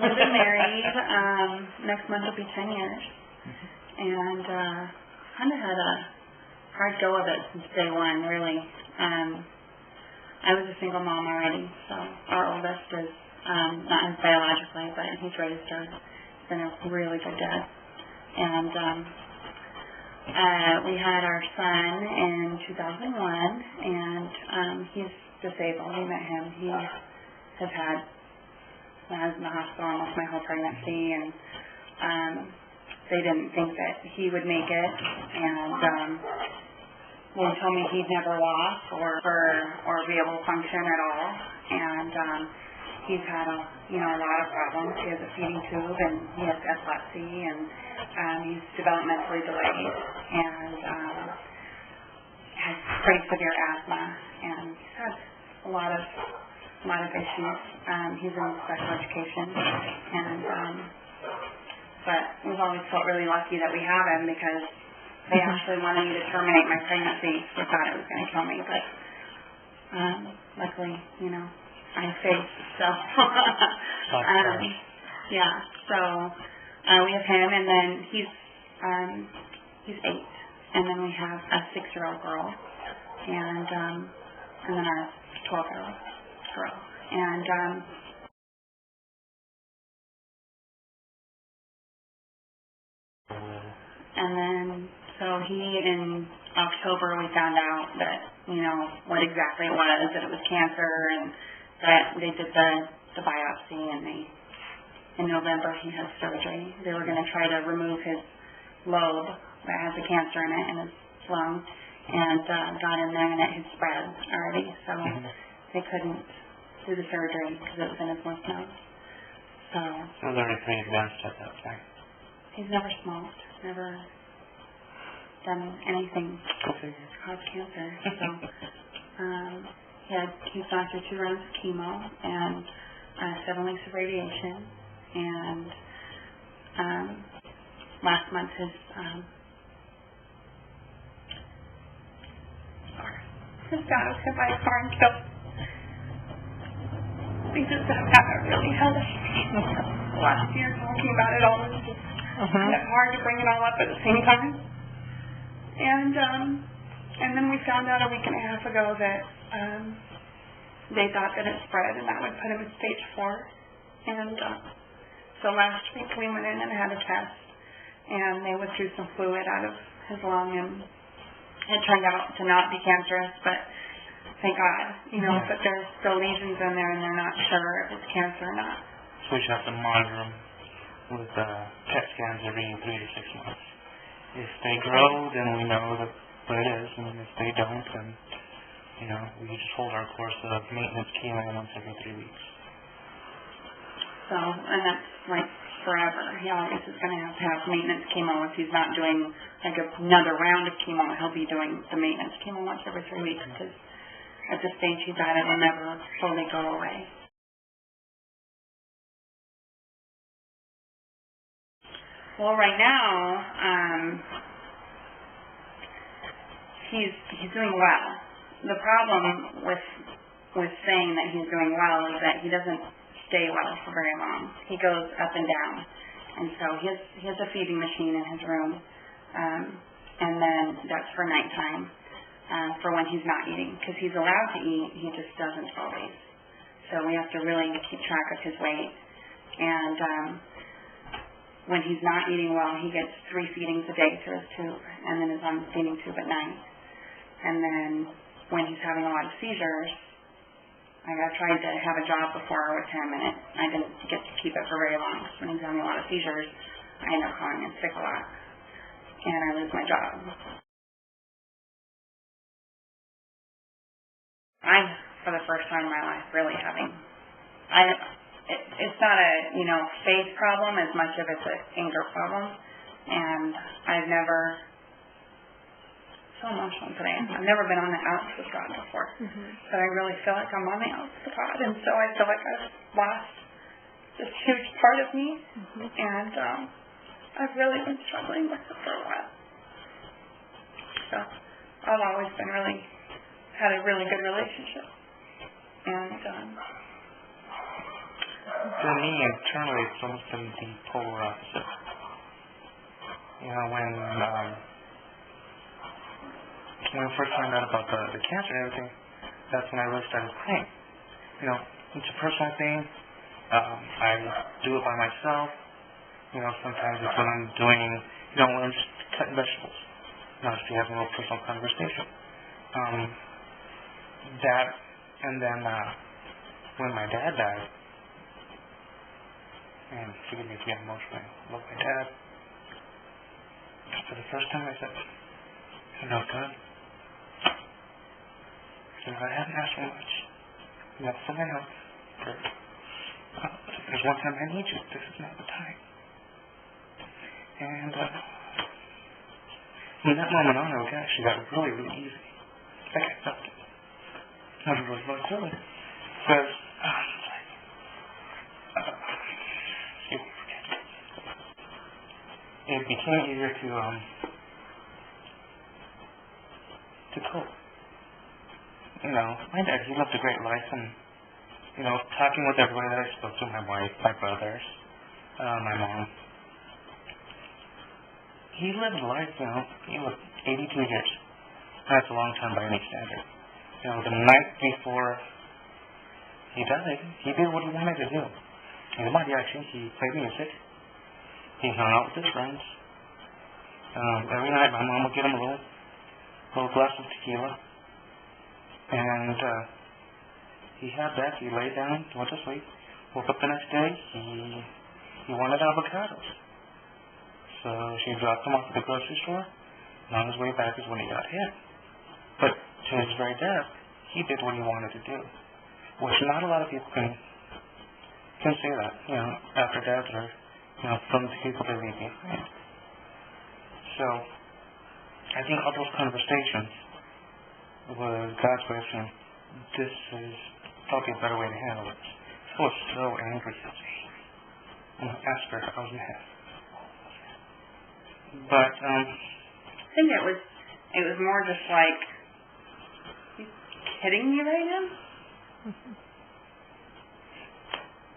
We've been married. Next month will be 10 years. And kind of had a hard go of it since day one, really. I was a single mom already, so our oldest is not his biologically, but he's raised her. He's been a really good dad. And we had our son in 2001, and he's disabled. We met him. He has had, I was in the hospital almost my whole pregnancy, and they didn't think that he would make it, and they told me he'd never walk or be able to function at all, and he's had a lot of problems. He has a feeding tube, and he has epilepsy, and he's developmentally delayed, and has pretty severe asthma, and he's had a lot of issues. He's in special education, and but we've always felt really lucky that we have him, because they actually wanted me to terminate my pregnancy. They thought it was going to kill me, but luckily, I have faith. So, yeah. So we have him, and then he's 8, and then we have a 6-year-old girl, and then our 12-year-old girl, and then so in October we found out that what exactly it was, that it was cancer, and that they did the biopsy, and in November he had surgery. They were going to try to remove his lobe that has the cancer in it in his lung, and got in there, and it had spread already, so they couldn't do the surgery because it was in his lymph nodes. So they're pretty advanced at that point. He's never smoked, never done anything to cause cancer. So he's gone through 2 rounds of chemo and 7 weeks of radiation, and last month his dad was hit by a car and killed. We just have had a really hellish last year talking about it all. It's just hard to bring it all up at the same time. And then we found out a week and a half ago that they thought that it spread, and that would put him in stage 4. And so last week we went in and had a test, and they withdrew some fluid out of his lung, and it turned out to not be cancerous, but thank God, but there's still lesions in there, and they're not sure if it's cancer or not. So we should have to monitor them with PET scans every 3 to 6 months. If they grow, then we know what it is, and if they don't, then we just hold our course of maintenance chemo once every 3 weeks. So, and that's like forever. He always is going to have maintenance chemo. If he's not doing like another round of chemo, he'll be doing the maintenance chemo once every 3 weeks, because at the stage he's at, it will never fully go away. Well, right now, he's doing well. The problem with saying that he's doing well is that he doesn't stay well for very long. He goes up and down, and so he has a feeding machine in his room, and then that's for nighttime, for when he's not eating, because he's allowed to eat, he just doesn't always. So we have to really keep track of his weight, and when he's not eating well, he gets 3 feedings a day through his tube, and then is on the feeding tube at night. And then when he's having a lot of seizures, I tried to have a job before with him, and I didn't get to keep it for very long. So when he's having a lot of seizures, I end up calling in sick a lot, and I lose my job. For the first time in my life, really it's not a, faith problem as much as it's an anger problem. And I've never, so emotional today, I've never been on the outs with God before. But I really feel like I'm on the outs with God. And so I feel like I've lost this huge part of me. And I've really been struggling with it for a while. So I've always been had a really good relationship. And for me, internally, it's almost been the polar opposite. You know, when I first found out about the cancer and everything, that's when I really started praying. You know, it's a personal thing. I do it by myself. You know, sometimes it's when I'm doing, you know, when I'm just cutting vegetables. You know, just having a little personal conversation. That, and then when my dad died, and forgive me for getting emotional, I love my dad. For the first time I said, you know, God, you know, I haven't asked for much. You know, for my health. There's one time I need you. This is not the time. And from that moment on, it actually got really, really easy. Like I felt it. I was really, really cool. Because, it became easier to cope. You know, my dad, he lived a great life, and, you know, talking with everybody that I spoke to, my wife, my brothers, my mom, he lived life, you know, he lived 82 years. That's a long time by any standard. You know, the night before he died, he did what he wanted to do. In the body action, he played music. He hung out with his friends. Every night, my mom would get him a little glass of tequila. And he had that. He laid down, went to sleep. Woke up the next day, he wanted avocados. So she dropped him off at the grocery store. And on his way back is when he got hit. But to his very death, he did what he wanted to do. Which not a lot of people can say that, you know, after death or, you know, from the people they leave behind. So, I think all those conversations was God's way of saying, this is probably a better way to handle it. I was so angry. Asked her, I was mad. But, I think it was more just like, are you kidding me right now?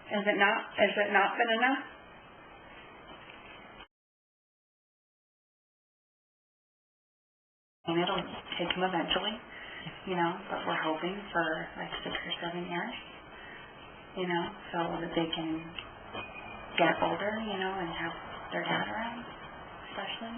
Has it not been enough? And it'll take him eventually, you know, but we're hoping for like 6 or 7 years, you know, so that they can get older, you know, and have their dad around, especially.